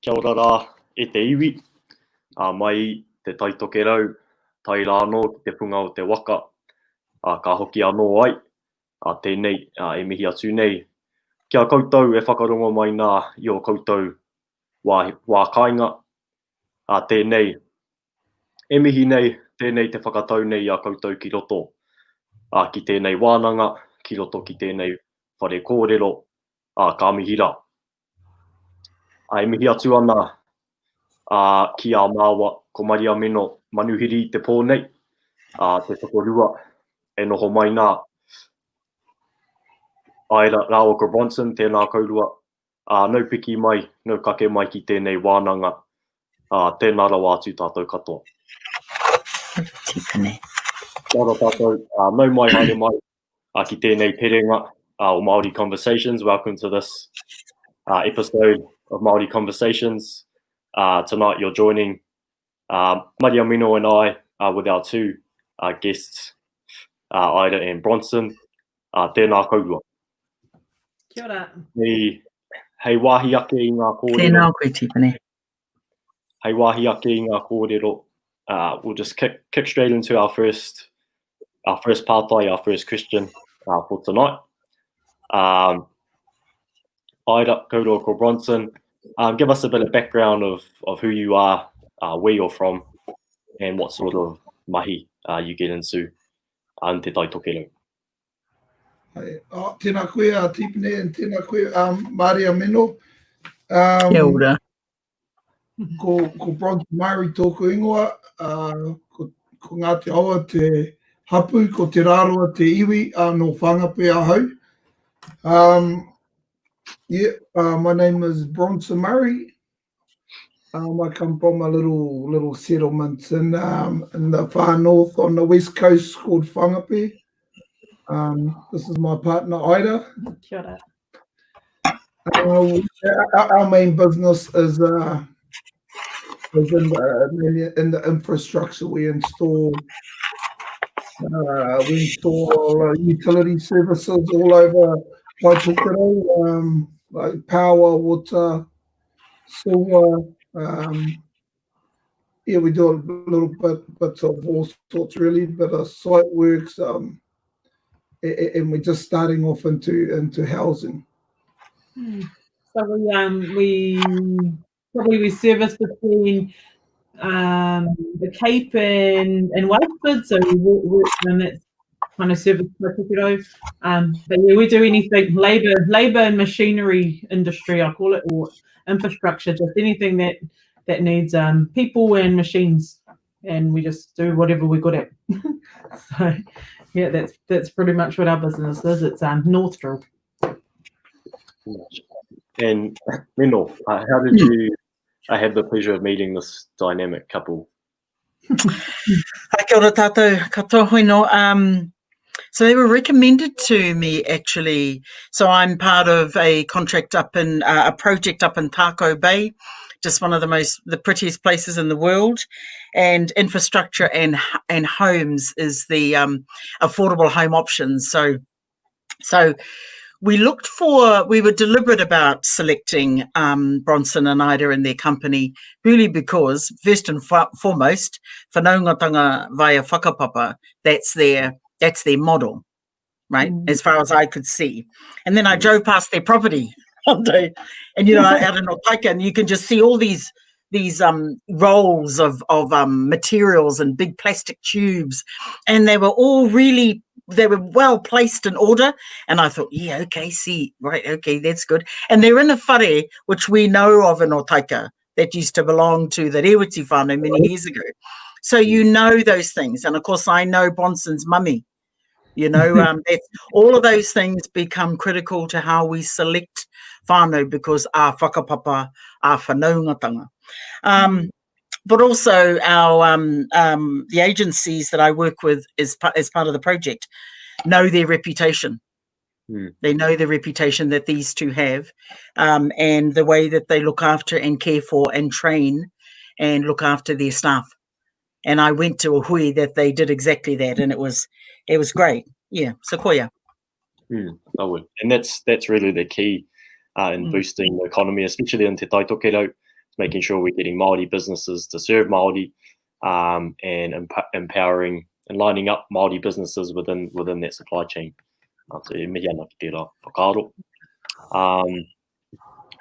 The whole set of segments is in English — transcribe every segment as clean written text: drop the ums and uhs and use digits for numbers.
Kia ora rā, e te iwi, mai te Tai Tokerau, tai rāno ki te punga o te waka, ka hoki anō ai, tēnei, e mihi atu nei. Kia koutou e whakarongo mai nā i o koutou wā kāinga, tēnei, e mihi nei, tēnei te whakatau nei a koutou ki roto, ki tēnei wānanga, ki roto ki tēnei whare kōrero, ka mihi rā. E mihi atu ana ki a māua ko Mariameno manuhiri te pōnei, te whakorua e noho mai nā. Aira rāua ko Bronson, tēnā kaurua, nau piki mai, nau kake mai ki tēnei wānanga, tēnā rau atu tātou katoa. Tipene. Kia ora tātou, nau mai haere mai, ki tēnei terenga o Maori Conversations. Welcome to this episode of Maori Conversations. Tonight you're joining Mariameno and I with our two guests, Ida and Bronson. Tēnā kaurua. Kia ora. Hei wāhi ake i ngā kōrero. Tēnā koe Tipene. Hei wāhi ake i ngā kōrero. We'll just kick straight into our first pātai, our first question for tonight. Ida, kaurua ko Bronson. Give us a bit of background of who you are, where you're from, and what sort of mahi you get into in te Tai Tokerau. Tēnā koe Tipene, and tēnā koe Mariameno. Kia ora. Ko Bronson Maori tōku ingoa, ko ngā te aua te hapu, ko te rāroa te iwi no whangape ahau. My name is Bronson Murray. I come from a little settlement in the far north on the west coast called Whangape. This is my partner Ida. Kia ora. Our main business is in the infrastructure. We install utility services all over Tai Tokerau, like power, water, silver. We do a little bit of all sorts, really, bit of site works, and we're just starting off into housing. So we service between the Cape and Wakeford, so we work on that kind of service Tai Tokerau. But yeah, we do anything labour and machinery industry, I call it, or infrastructure, just anything that needs people and machines, and we just do whatever we're good at. So yeah, that's pretty much what our business is. It's Northdrill. And Meno, how did you have the pleasure of meeting this dynamic couple? Kia ora tātou katoa hoino. So they were recommended to me, actually. So I'm part of a contract a project up in Tako Bay, just one of the prettiest places in the world. And infrastructure and homes is the affordable home options. So we were deliberate about selecting Bronson and Ida and their company, really because, first and foremost, whanaungatanga via whakapapa, that's their model, right, as far as I could see. And then I drove past their property one day, and, out in Northdrill, and you can just see all these rolls of materials and big plastic tubes, and they were all well placed in order. And I thought, that's good. And they're in a whare, which we know of in Northdrill, that used to belong to the Rewiti whānau many years ago. So those things. And of course, I know Bronson's mummy. All of those things become critical to how we select whānau, because our whakapapa, our whanaungatanga. But also our the agencies that I work with as part of the project know their reputation. They know the reputation that these two have, and the way that they look after and care for and train and look after their staff. And I went to a hui that they did exactly that, and it was great. Yeah, sequoia. I would, and that's really the key in boosting the economy, especially in te Tai Tokerau. making sure we're getting Māori businesses to serve Māori, and empowering and lining up Māori businesses within that supply chain. So mihi ana ki tērā whakaaro.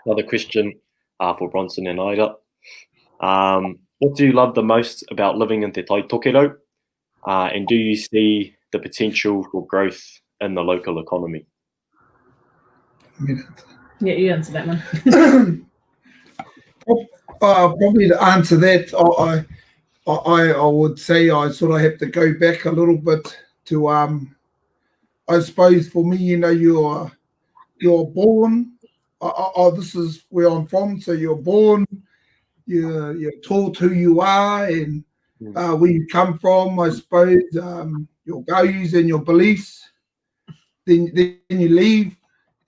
Another question for Bronson and Ida. What do you love the most about living in Te Tai Tokerau? And do you see the potential for growth in the local economy? Yeah, you answer that one. Probably to answer that, I would say I sort of have to go back a little bit to I suppose for me, you're born. This is where I'm from. So you're born, you're taught who you are and where you come from. I suppose your values and your beliefs. Then you leave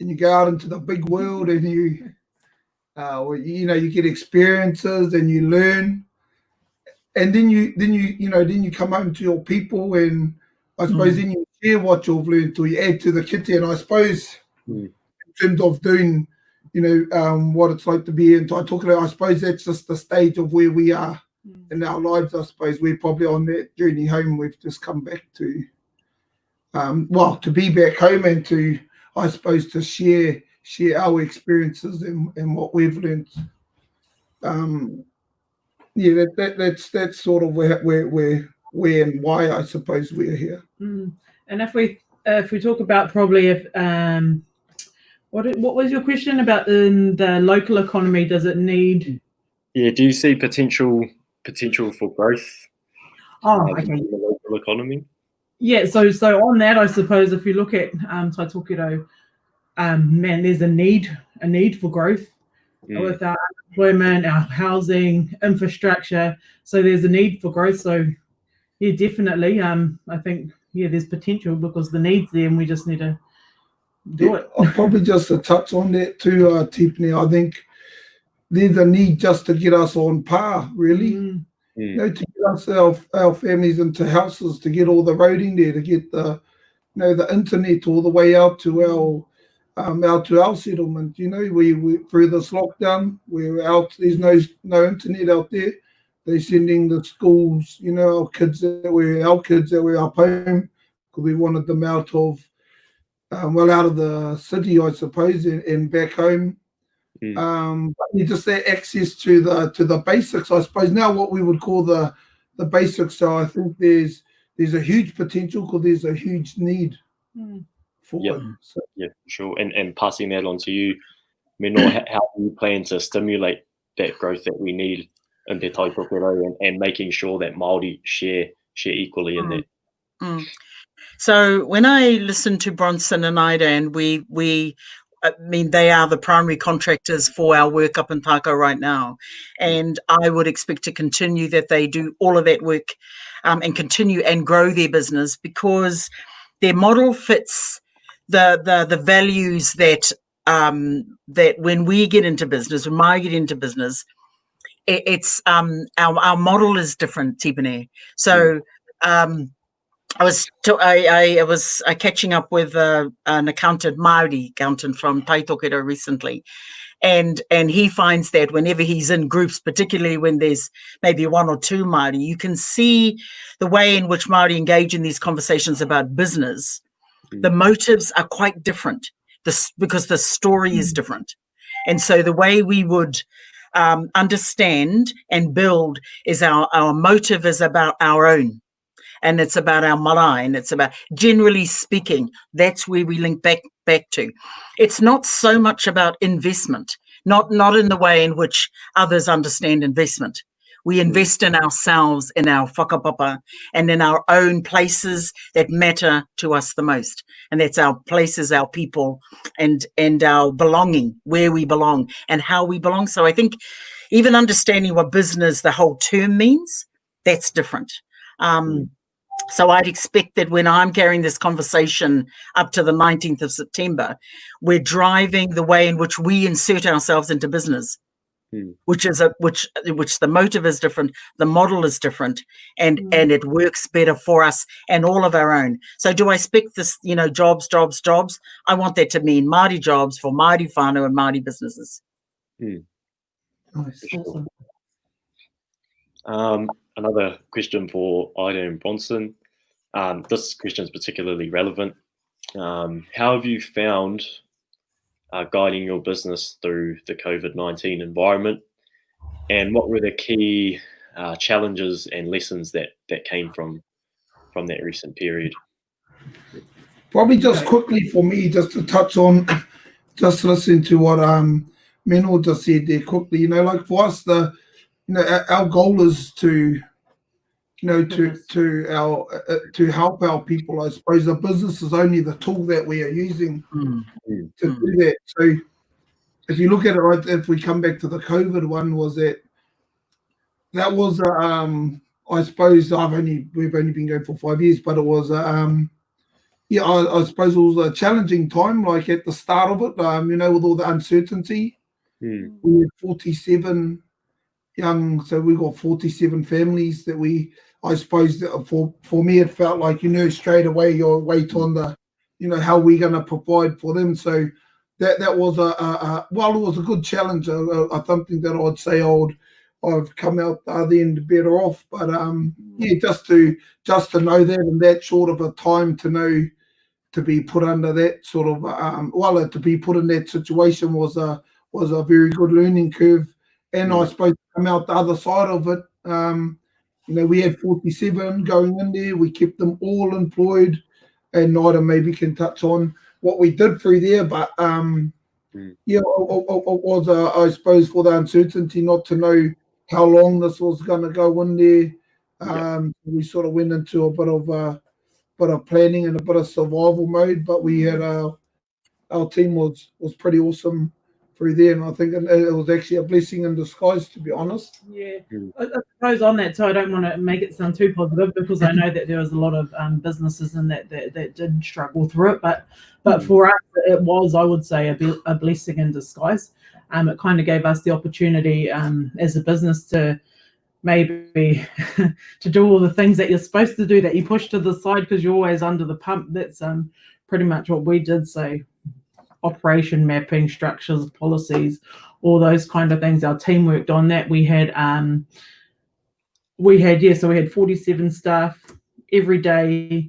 and you go out into the big world and you get experiences and you learn. And then you come home to your people, and I suppose then you share what you've learned, or you add to the kitty. And I suppose in terms of doing, what it's like to be in Tai Tokerau, I suppose that's just the stage of where we are in our lives. I suppose we're probably on that journey home. We've just come back to, to be back home and to, I suppose, to share our experiences and what we've learned. That's sort of where and why I suppose we're here. And if we talk about probably what was your question about the local economy? Does it need? Yeah, do you see potential for growth? Okay. In the local economy. Yeah, so on that, I suppose if you look at Tai Tokerau, man, there's a need for growth with our employment, our housing, infrastructure. So there's a need for growth. So yeah, definitely. I think there's potential because the need's there, and we just need to do it. I'll probably just to touch on that too, Tipene. I think there's a need just to get us on par, really. To get us our families into houses, to get all the roading there, to get the internet all the way out to our settlement. We through this lockdown, we're out. There's no internet out there. They're sending the schools, our kids that were up home, because we wanted them out of the city, I suppose, and back home. But just that access to the basics, I suppose. Now, what we would call the basics. So I think there's a huge potential because there's a huge need for it. So. Yeah, sure. And passing that on to you, Mino, how do you plan to stimulate that growth that we need in Te Tai Tokerau and making sure that Māori share equally in that? So when I listen to Bronson and Ida, and they are the primary contractors for our work up in Tākau right now. And I would expect to continue that they do all of that work and continue and grow their business, because their model fits the values that when we get into business, when I get into business, it's our model is different, Tipene. So I was catching up with an accountant, Māori accountant from Tai Tokerau recently, and he finds that whenever he's in groups, particularly when there's maybe one or two Māori, you can see the way in which Māori engage in these conversations about business. The motives are quite different, because the story is different, and so the way we would understand and build is our motive is about our own. And it's about our marae, and it's about, generally speaking, that's where we link back to. It's not so much about investment, not in the way in which others understand investment. We invest in ourselves, in our whakapapa, and in our own places that matter to us the most. And that's our places, our people, and our belonging, where we belong and how we belong. So I think even understanding what business, the whole term means, that's different. So I'd expect that when I'm carrying this conversation up to the 19th of September, we're driving the way in which we insert ourselves into business, which the motive is different, the model is different, and it works better for us and all of our own. So do I expect this, jobs? I want that to mean Māori jobs for Māori whānau and Māori businesses. Nice. Sure. Awesome. Another question for Ida and Bronson. This question is particularly relevant. How have you found guiding your business through the COVID-19 environment? And what were the key challenges and lessons that came from that recent period? Probably just quickly for me, just to touch on, just listening to what Meno just said there quickly. Like for us, our goal is to help our people. I suppose the business is only the tool that we are using to do that. So if you look at it, right, if we come back to the COVID one, that was I suppose we've only been going for 5 years, but it was I suppose it was a challenging time, like at the start of it, with all the uncertainty. We had 47 so we got 47 families that I suppose that for me, it felt like, straight away your weight on the, how we're going to provide for them. So that was it was a good challenge, something that I'd say I've come out the other end better off. But just to know that in that short of a time to be put under that sort of to be put in that situation was a very good learning curve. And I suppose to come out the other side of it, we had 47 going in there. We kept them all employed, and Nida maybe can touch on what we did through there. But it was I suppose for the uncertainty, not to know how long this was going to go in there. We sort of went into a bit of planning and a bit of survival mode, but we had our team was pretty awesome through there, and I think it was actually a blessing in disguise, to be honest. Yeah, I suppose on that, so I don't want to make it sound too positive, because I know that there was a lot of businesses in that did struggle through it, but for us it was, I would say, a blessing in disguise. It kind of gave us the opportunity as a business to maybe to do all the things that you're supposed to do that you push to the side because you're always under the pump. That's pretty much what we did. So operation mapping, structures, policies, all those kind of things. Our team worked on that. We had 47 staff every day.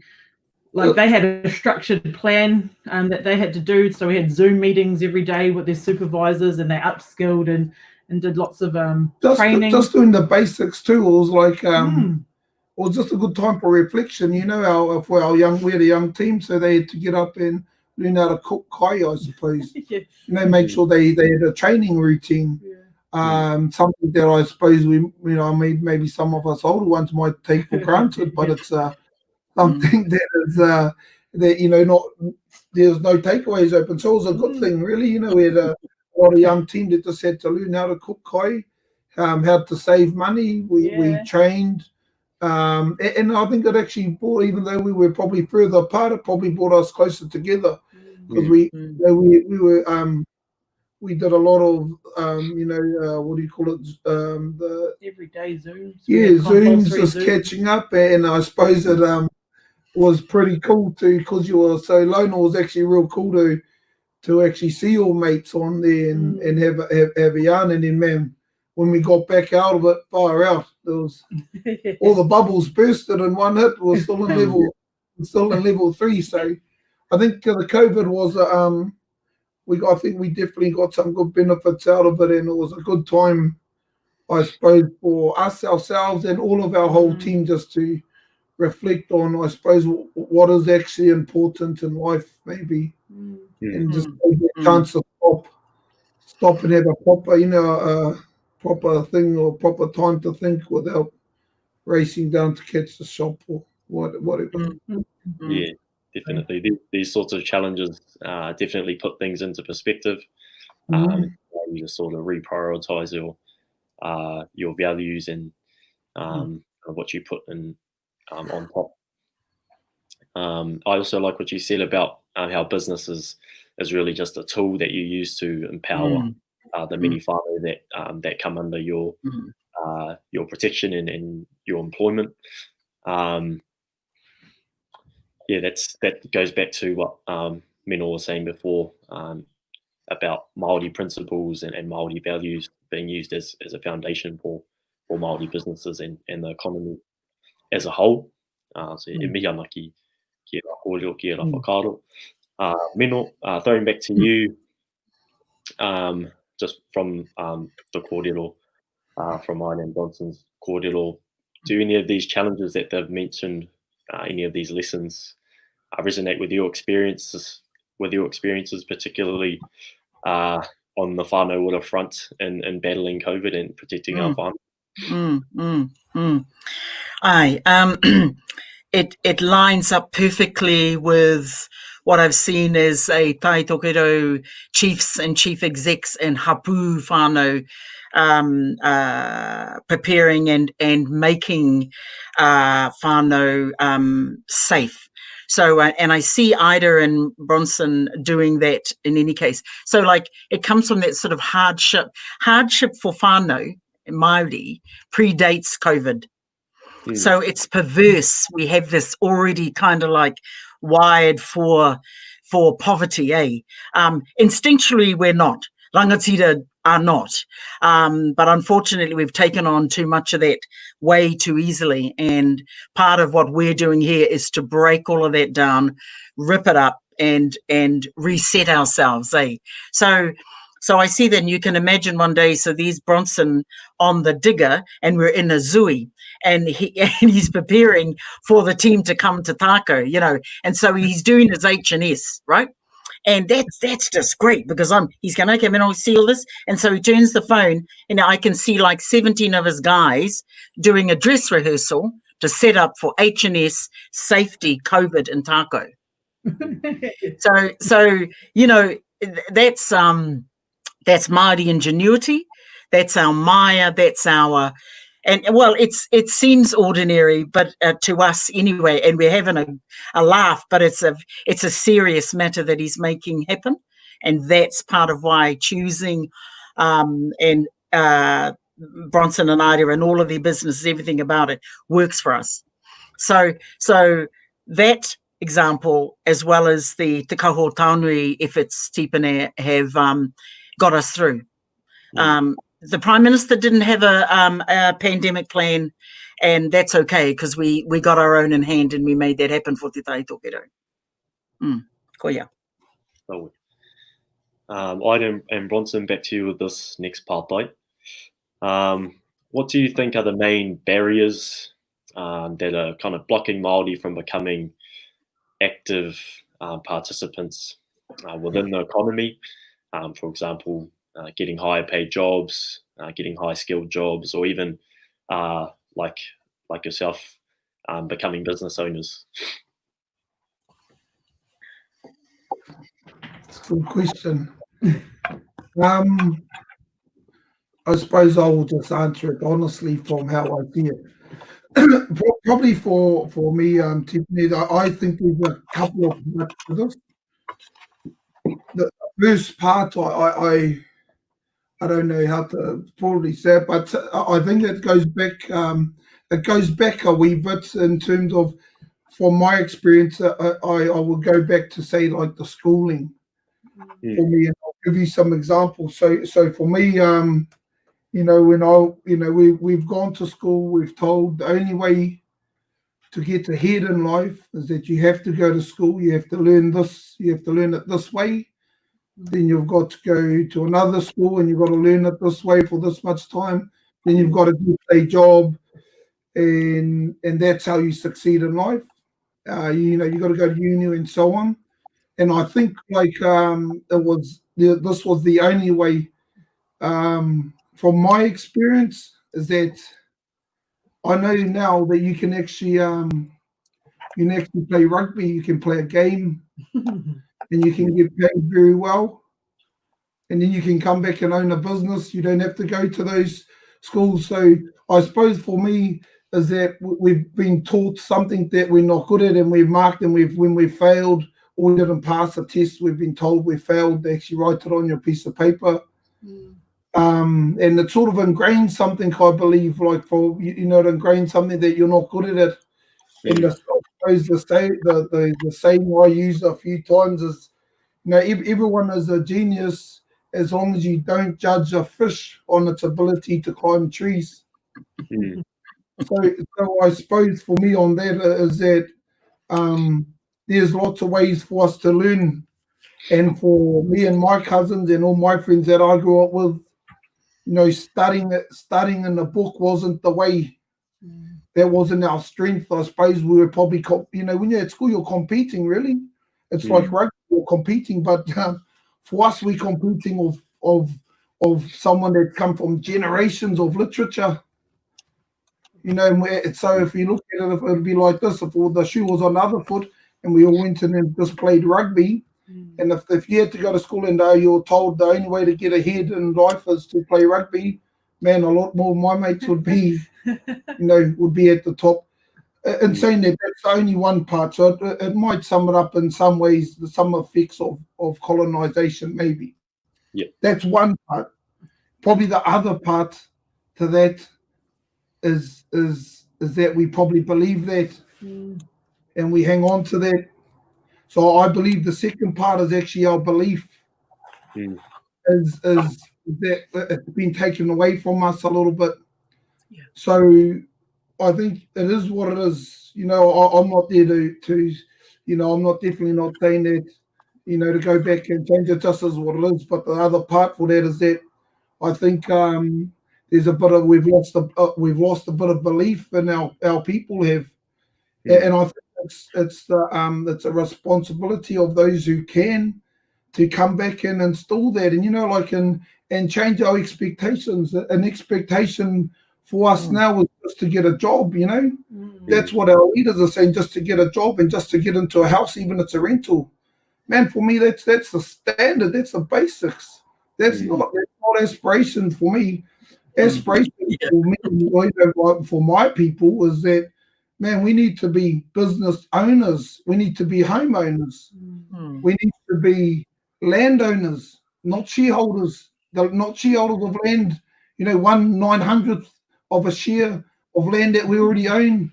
Like they had a structured plan that they had to do. So we had Zoom meetings every day with their supervisors, and they upskilled and did lots of training. Just doing the basics too. It was like it was just a good time for reflection. We had a young team, so they had to get up and learn how to cook kai, I suppose. Make sure they had a training routine. Something that I suppose maybe some of us older ones might take for granted, but it's something that is that not there's no takeaways open, so it was a good thing, really. We had a lot of young team that just had to learn how to cook kai, how to save money. We trained, and I think it actually brought, even though we were probably further apart, it probably brought us closer together, because we did a lot of what do you call it, the everyday Zooms. Zooms, just catching up, and I suppose it was pretty cool too, because you were so lone. It was actually real cool to actually see your mates on there and have a yarn. And then, man, when we got back out of it, far out, there was all the bubbles bursted in one hit. We're still in level 3. So I think the COVID was I think we definitely got some good benefits out of it, and it was a good time, I suppose, for us ourselves and all of our whole team, just to reflect on, I suppose, what is actually important in life, maybe, and just take a chance to stop and have a proper thing or proper time to think without racing down to catch the shop or whatever. Yeah, definitely. These sorts of challenges definitely put things into perspective. You just sort of reprioritize your values and what you put in on top. I also like what you said about how business is really just a tool that you use to empower the many whānau that come under your protection and your employment. That goes back to what Meno was saying before about Māori principles and Māori values. being used as a foundation for Maori businesses and the economy as a whole. So e mihi ana ki rā kōrero, ki rā whakaaro. Meno, throwing back to you, just from the kōrero, from mine and Bronson's kōrero, do any of these challenges that they've mentioned, any of these lessons resonate with your experiences, particularly on the whānau ora front in battling COVID and protecting our whānau? Aye, it lines up perfectly with what I've seen as a Tai Tokerau chiefs and chief execs and hapu whānau preparing and making whānau safe. So, and I see Ida and Bronson doing that in any case. So like it comes from that sort of hardship for whānau, Māori, predates COVID. So it's perverse. We have this already kind of like wired for poverty, eh? Instinctually, we're not. Rangatira are not. But unfortunately, we've taken on too much of that way too easily. And part of what we're doing here is to break all of that down, rip it up, and reset ourselves, eh? So I see that, and you can imagine one day, so there's Bronson on the digger, and we're in a zui, and he's preparing for the team to come to Tako, you know, and so he's doing his H&S, right? And that's just great because he's going, okay, man, I'll see all this. And so he turns the phone, and I can see like 17 of his guys doing a dress rehearsal to set up for H&S, safety, COVID, and Tako. So you know, that's Māori ingenuity. That's our Maya. That's our, and well, it seems ordinary, but to us anyway, and we're having a laugh, but it's a serious matter that he's making happen, and that's part of why choosing and Bronson and Ida and all of their businesses, everything about it works for us. So that example, as well as the Te Kaho Taunui efforts Tipene have got us through. The Prime Minister didn't have a pandemic plan, and that's okay because we got our own in hand and we made that happen for Te Tai Tokerau. Koia. Ida and Bronson, back to you with this next part. What do you think are the main barriers that are kind of blocking Māori from becoming active participants within the economy? For example, getting higher paid jobs, getting high skilled jobs, or even like yourself, becoming business owners? That's a good question. I suppose I will just answer it honestly from how I see it. Probably for me, Tipene, I think there's a couple of parts to this. The first part, I don't know how to probably say it, but I think it goes back. It goes back a wee bit in terms of, from my experience, I will go back to say like the schooling for me, and I'll give you some examples. So for me, you know, we've gone to school, we've told the only way to get ahead in life is that you have to go to school, you have to learn this, you have to learn it this way. Then you've got to go to another school and you've got to learn it this way for this much time. Then you've got to get a job, and that's how you succeed in life. You know, you've got to go to uni and so on. And I think like this was the only way, from my experience, is that I know now that you can actually play rugby, you can play a game, and you can get paid very well. And then you can come back and own a business. You don't have to go to those schools. So I suppose for me is that we've been taught something that we're not good at, and we've marked, and when we failed or we didn't pass a test, we've been told we failed. They actually write it on your piece of paper. And it sort of ingrains something, I believe, like for, you know, it ingrains something that you're not good at it. And I suppose the saying I use a few times is, you know, everyone is a genius as long as you don't judge a fish on its ability to climb trees. Mm. So I suppose for me on that is that there's lots of ways for us to learn. And for me and my cousins and all my friends that I grew up with, you know, studying in the book wasn't the way. That wasn't our strength. I suppose we were probably, you know, when you're at school, you're competing, really. It's like rugby, you're competing. But for us, we're competing of someone that come from generations of literature. You know, so if you look at it, it would be like this. If the shoe was on the other foot and we all went in and just played rugby, and if you had to go to school and you were told the only way to get ahead in life is to play rugby, man, a lot more of my mates would be, you know, would be at the top. In saying that, that's only one part. So it might sum it up in some ways, some effects of colonization, maybe. Yeah. That's one part. Probably the other part to that is that we probably believe that and we hang on to that. So I believe the second part is actually our belief is that it's been taken away from us a little bit. Yeah. So I think it is what it is. You know, I'm not there to you know, I'm not definitely not saying that, you know, to go back and change it just as what it is. But the other part for that is that I think there's a bit of we've lost a bit of belief in our people have, and I think it's a responsibility of those who can to come back and install that, and you know, like and change our expectations. An expectation for us now is just to get a job. You know, that's what our leaders are saying, just to get a job and just to get into a house, even if it's a rental. Man, for me, that's the standard. That's the basics. That's not aspiration for me. Aspiration for me, for my people, is that, man, we need to be business owners. We need to be homeowners. We need to be landowners, not shareholders. Not shareholders of land. You know, 1/900th of a share of land that we already own.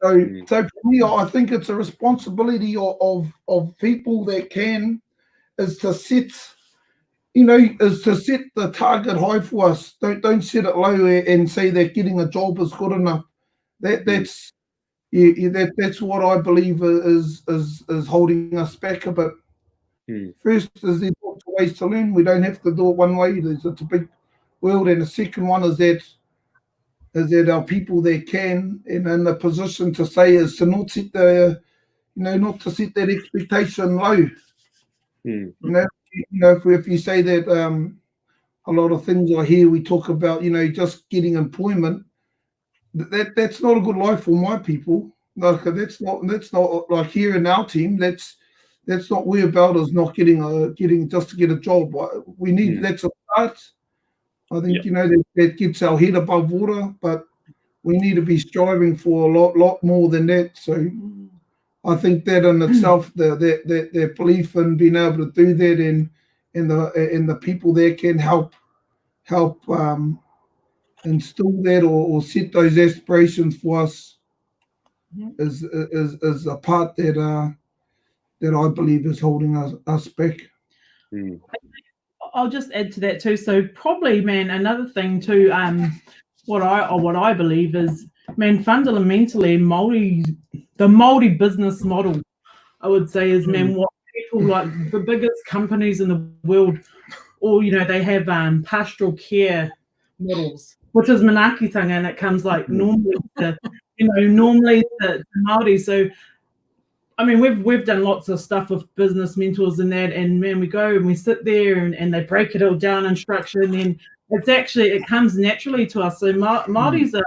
So for me, I think it's a responsibility of people that can is to set, you know, is to set the target high for us. Don't set it low and say that getting a job is good enough. That's what I believe is holding us back a bit. First is there's lots of ways to learn. We don't have to do it one way. It's a big world, and the second one is that our people that can and in the position to say is to not set not to set that expectation low. You know, if you say that a lot of things I hear we talk about, you know, just getting employment, that's not a good life for my people. Like that's not like here in our team. That's not we're about is not getting just to get a job. We need that's a start. I think you know that gets our head above water, but we need to be striving for a lot more than that. So I think that in itself, their belief in being able to do that, and the people there can help instill that or set those aspirations for us is a part that I believe is holding us back. I'll just add to that too. So probably, man, another thing too. What I believe is, man, fundamentally, the Maori business model, I would say, is man, what people like the biggest companies in the world, or you know, they have pastoral care models, which is manakitanga, and it comes like normally to Māori. So I mean, we've done lots of stuff with business mentors and that, and man, we go and we sit there and they break it all down in structure, and then it comes naturally to us. So Māoris are,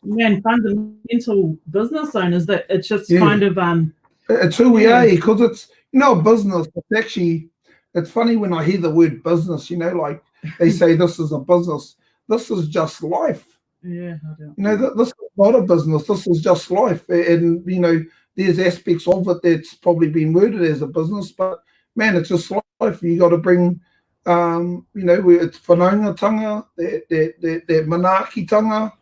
man, fundamental business owners. That it's just kind of it's who we are, because it's, you know, business. It's actually, it's funny when I hear the word business. You know, like they say this is a business. This is just life. Yeah, you know, this is not a business. This is just life, and you know, there's aspects of it that's probably been worded as a business, but man, it's just life. You got to bring, you know, it's whanaungatanga, that manakitanga,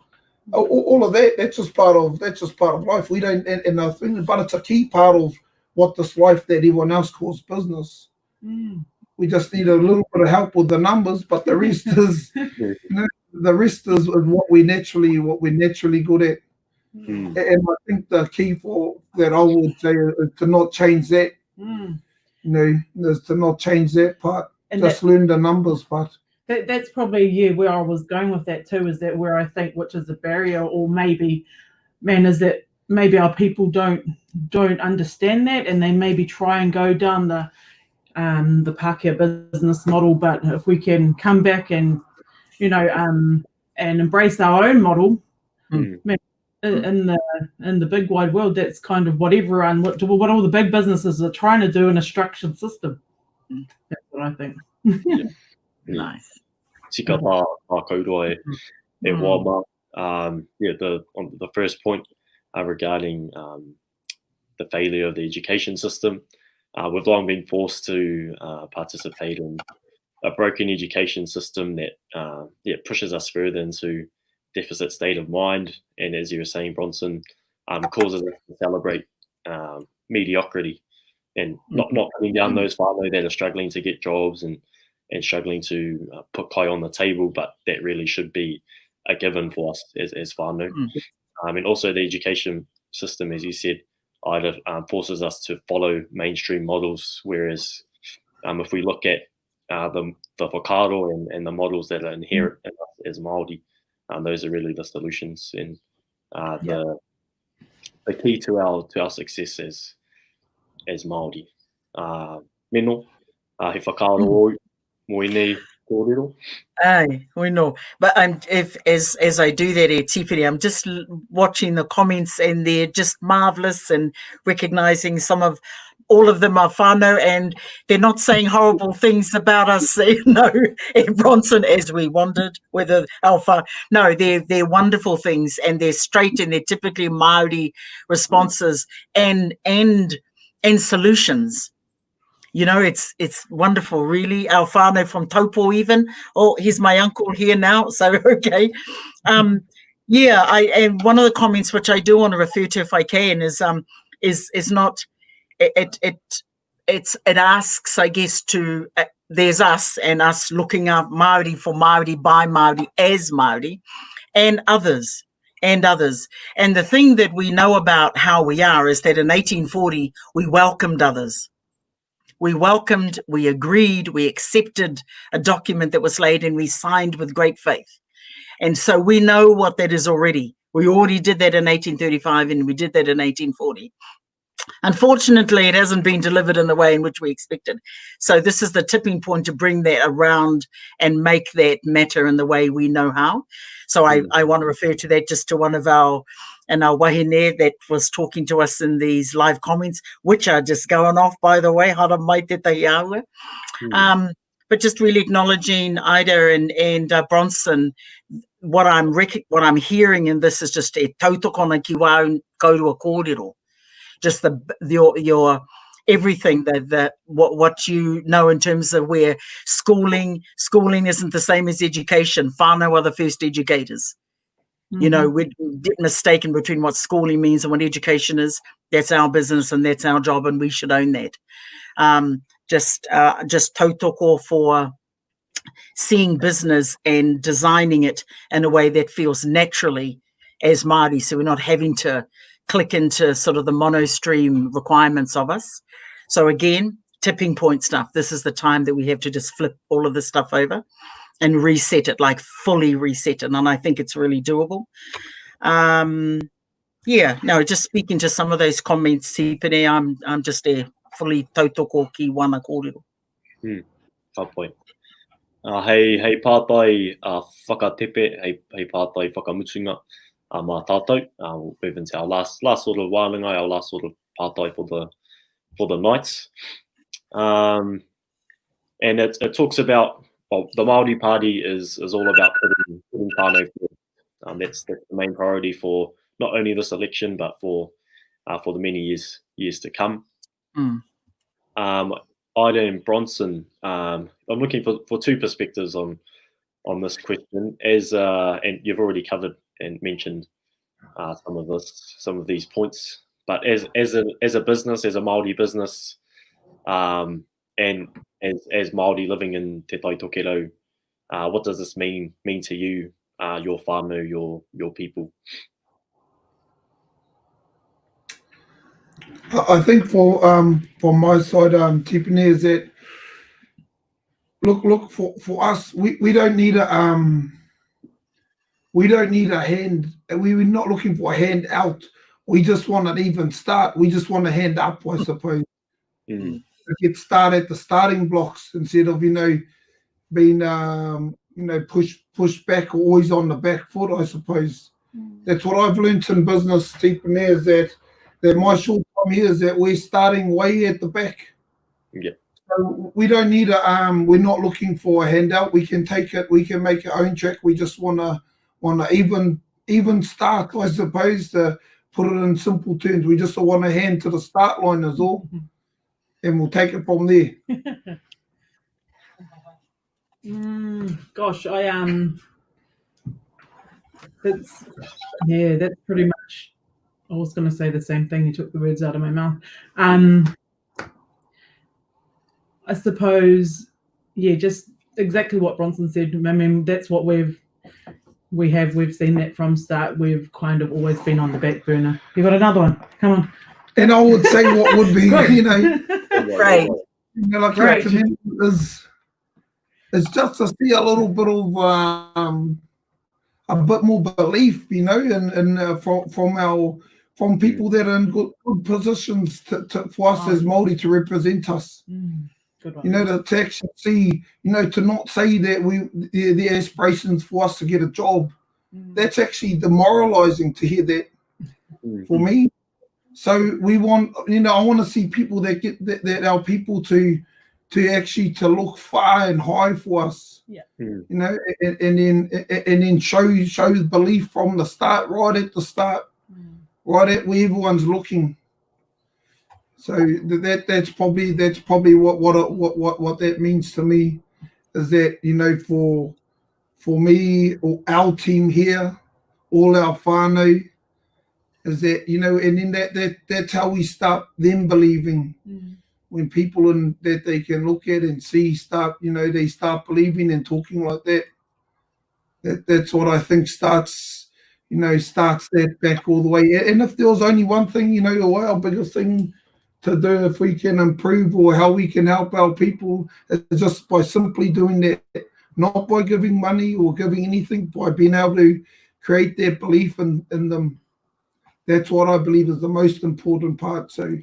all of that. That's just part of life. We don't, and I think, but it's a key part of what this life that everyone else calls business. We just need a little bit of help with the numbers, but the rest is the rest is what we're naturally good at. Mm. And I think the key for that I would say is to not change that. Is to not change that part. And just learn the numbers part. That's probably where I was going with that too. Is that where I think which is a barrier, or maybe, is that maybe our people don't understand that, and they maybe try and go down the Pākehā business model. But if we can come back and and embrace our own model, in the big wide world, that's kind of what all the big businesses are trying to do in a structured system. That's what I think. Nice. Tika tā kaurua e wāma. On the first point regarding the failure of the education system, we've long been forced to participate in a broken education system that pushes us further into deficit state of mind, and as you were saying, Bronson, causes us to celebrate mediocrity and not putting down those whānau that are struggling to get jobs and struggling to put kai on the table, but that really should be a given for us as whānau. And also the education system, as you said, either forces us to follow mainstream models, whereas if we look at the whakaaro and the models that are inherent in us as Māori, those are really the solutions and the key to our success as Māori. Meno, he whakaaro mo nei kōrero. Aye, we know. But as I do that at Tipene, I'm just watching the comments, and they're just marvellous, and recognising all of them are whānau, and they're not saying horrible things about us, in Bronson, as we wondered whether alpha. No, they're wonderful things, and they're straight, and they're typically Māori responses and solutions. It's wonderful, really. Our whānau from Taupo even. Oh, he's my uncle here now, so okay. And one of the comments which I do want to refer to if I can is not it asks, I guess, to there's us and us looking up Māori for Māori by Māori as Māori and others. And the thing that we know about how we are is that in 1840 we welcomed others. We agreed, we accepted a document that was laid, and we signed with great faith. And so we know what that is already. We already did that in 1835, and we did that in 1840. Unfortunately, it hasn't been delivered in the way in which we expected. So this is the tipping point to bring that around and make that matter in the way we know how. So I want to refer to that just to one of our wahine that was talking to us in these live comments, which are just going off, by the way. Hara mai te tai aua. But just really acknowledging Ida and Bronson, what I'm hearing in this is just e tautokona ki wau kaurua kōrero. Just your everything what you know in terms of where schooling isn't the same as education. Whānau are the first educators. We get mistaken between what schooling means and what education is. That's our business and that's our job, and we should own that. Just tautoko for seeing business and designing it in a way that feels naturally as Māori, so we're not having to click into sort of the monostream requirements of us. So again, tipping point stuff. This is the time that we have to just flip all of this stuff over and reset it, like fully reset it. And I think it's really doable. Just speaking to some of those comments, Tipene, I'm just there, fully tautoko ki wana kōrero. Ka point. Hei pātai whakatepe, hei pātai whakamutunga mā tātou. We'll move into our last sort of wānanga, our last sort of pātai for the nights. And it talks about, the Maori Party is all about putting whānau forward. That's the main priority for not only this election, but for the many years to come. Ida and Bronson, I'm looking for two perspectives on this question. And you've already covered and mentioned some of these points. But as a business, as a Maori business, and as Māori living in Te Tai Tokerau, what does this mean to you, your whānau, your people? I think from my side, Tipene, is that look for us, we don't need a hand. We're not looking for a hand out. We just want an even start. We just want a hand up, I suppose. Get started at the starting blocks instead of being pushed back or always on the back foot, I suppose. That's what I've learned in business, Tipene, is that my short time here is that we're starting way at the back. Yeah. So we don't need we're not looking for a handout. We can take it, we can make our own track. We just wanna even start, I suppose, to put it in simple terms. We just want a hand to the start line is all. And we'll take it from there. Gosh, that's pretty much. I was going to say the same thing. You took the words out of my mouth. I suppose, just exactly what Bronson said. I mean, that's what we've seen that from start. We've kind of always been on the back burner. You got another one? Come on. And I would say what would be, Right. Like is just to see a little bit of a bit more belief, from people that are in good positions for us as Māori to represent us. Good one. To actually see, to not say that the aspirations for us to get a job. That's actually demoralizing to hear that for me. So we want, I want to see people that get that our people to actually to look far and high for us. Yeah. And then show belief from the start, right at the start, right at where everyone's looking. So that's probably what that means to me, is that for me or our team here, all our whānau, is that and then that's how we start them believing. When people that they can look at and see they start believing and talking like that. That's what I think starts that back all the way. And if there was only one thing, our biggest thing to do, if we can improve or how we can help our people, is just by simply doing that, not by giving money or giving anything, by being able to create that belief in them. That's what I believe is the most important part. So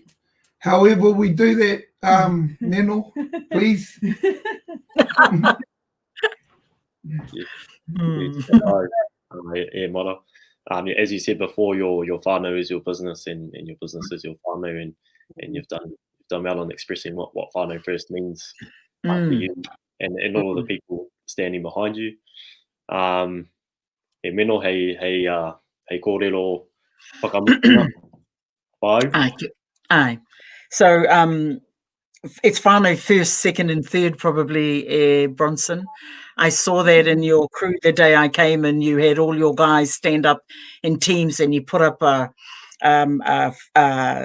however we do that, Neno, please. Mara. As you said before, your whānau is your business, and your business is your whānau, and you've done well on expressing what whānau first means for you and all of the people standing behind you. E meno hei kōrero whakamutunga. Aye. So it's whānau first, second and third probably, Bronson. I saw that in your crew the day I came, and you had all your guys stand up in teams and you put up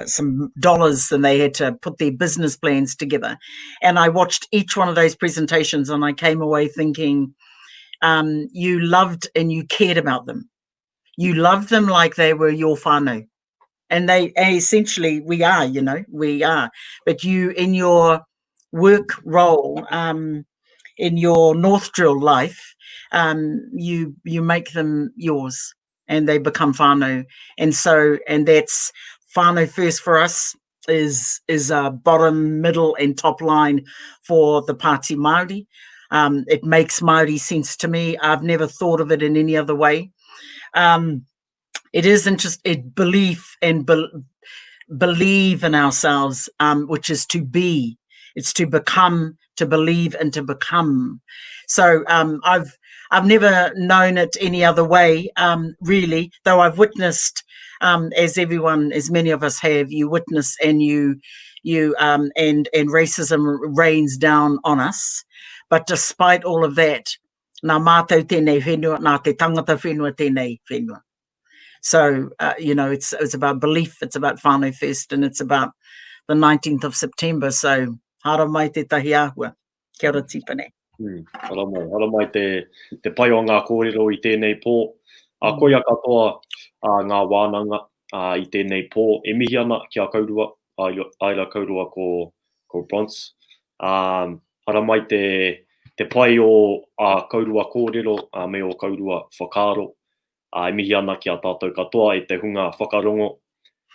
some dollars, and they had to put their business plans together. And I watched each one of those presentations and I came away thinking, you loved and you cared about them. You loved them like they were your whānau. And they essentially, we are. But you, in your work role, in your Northdrill life, you make them yours, and they become whānau. And that's whānau first for us is a bottom, middle, and top line for the Party Māori. It makes Māori sense to me. I've never thought of it in any other way. It is belief and believe in ourselves, which is to be. It's to become, to believe, and to become. So I've never known it any other way, really. Though I've witnessed, as many of us have, you witness and and racism rains down on us. But despite all of that, nā mātou tēnei whenua, nā te tangata whenua tēnei whenua. So, it's about belief, it's about whānau first, and it's about the 19th of September. So, hara mai te tahi āhua. Kia ora Tipene. Hara mai te pai o ngā kōrero I tēnei pō. Koia katoa ngā wānanga I tēnei pō. E mihi ana ki a kaurua, aira kaurua ko Bronson. Hara mai te pai o kaurua kōrero me o kaurua whakaaro. E mihi ana ki a tātou katoa e te hunga whakarongo.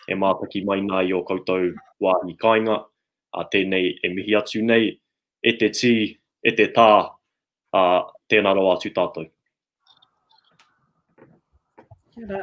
E mātaki mai nā I o koutou wāhi kāinga. Tēnei e mihi atu nei. E te tī, e te tā, tēnā roa atu tātou. Kia ora.